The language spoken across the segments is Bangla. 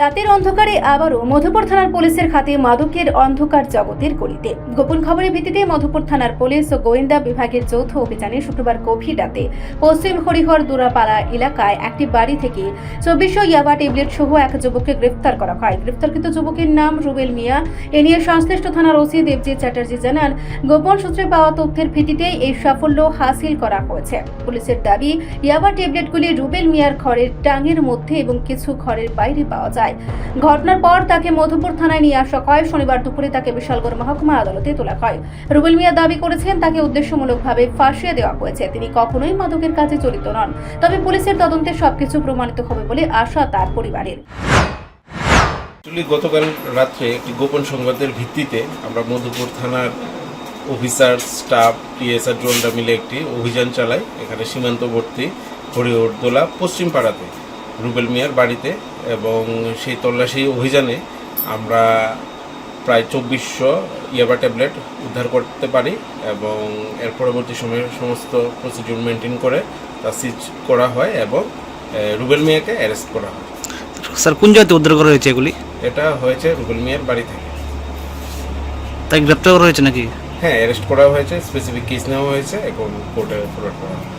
রাতের অন্ধকারে আবারও মধুপুর থানার পুলিশের হাতে মাদকের অন্ধকার জগতের গলিতে। গোপন খবরের ভিত্তিতে মধুপুর থানার পুলিশ ও গোয়েন্দা বিভাগের যৌথ অভিযানে শুক্রবার গভীর রাতে পশ্চিম হরিহর দুরাপাড়া এলাকায় একটি বাড়ি থেকে 2400 ইয়াবা ট্যাবলেট সহ এক যুবককে গ্রেফতার করা হয়। গ্রেফতারকৃত যুবকের নাম রুবেল মিয়া। এ নিয়ে সংশ্লিষ্ট থানার ওসি দেবজিৎ চ্যাটার্জি জানান, গোপন সূত্রে পাওয়া তথ্যের ভিত্তিতে এই সাফল্য হাসিল করা হয়েছে। পুলিশের দাবি, ইয়াবা ট্যাবলেটগুলি রুবেল মিয়ার ঘরের টাঙের মধ্যে এবং কিছু ঘরের বাইরে পাওয়া যায়। ঘটনার পর তাকে মধুপুর থানায় নিয়ে আসা হয়। শনিবার দুপুরে তাকে বিশালগড় মহকুমা আদালতে তোলা হয়। রুবেল মিয়া দাবি করেছেন, তাকে উদ্দেশ্যমূলকভাবে ফাঁসিয়ে দেওয়া হয়েছে। তিনি কখনোই মাদকের কাজে জড়িত নন। তবে পুলিশের তদন্তে সবকিছু প্রমাণিত হবে বলে আশা তার পরিবারের। গতকাল রাত্রে একটি গোপন সংবাদের ভিত্তিতে আমরা মধুপুর থানার অফিসার, স্টাফ, টিএসআর জোনরা মিলে একটি অভিযান চালাই। এখানে সীমান্তবর্তী হরিহরদোলা পশ্চিম পাড়াতে রুবেল মিয়ার বাড়িতে, এবং সেই তল্লাশি অভিযানে আমরা প্রায় 2400 ইয়াবা ট্যাবলেট উদ্ধার করতে পারি এবং এর পরবর্তী সময়ে সমস্ত প্রসিডিউর মেনটেন করে তা সিজ করা হয় এবং রুবেল মিয়াকে অ্যারেস্ট করা হয়। স্যার, কোন জায়গাতে উদ্ধার করা হয়েছে এগুলি? এটা হয়েছে রুবেল মিয়ার বাড়ি থেকে। তাই গ্রেপ্তার করা হয়েছে নাকি? হ্যাঁ, অ্যারেস্ট করা হয়েছে, স্পেসিফিক কেস নেওয়া হয়েছে, এখন কোর্টে ফরওয়ার্ড করা হবে।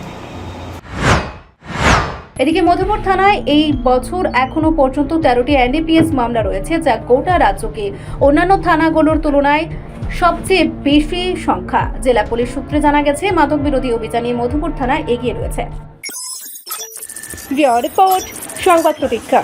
এদিকে মধুপুর থানায় এই বছর এখনো পর্যন্ত 13টি এনডিপিএস মামলা রয়েছে, যা গোটা রাজ্যকে অন্যান্য থানাগুলোর তুলনায় সবচেয়ে বেশি সংখ্যা। জেলা পুলিশ সূত্রে জানা গেছে, মাদক বিরোধী অভিযানে মধুপুর থানা এগিয়ে রয়েছে। রিপোর্ট সংবাদ প্রতীক্ষা।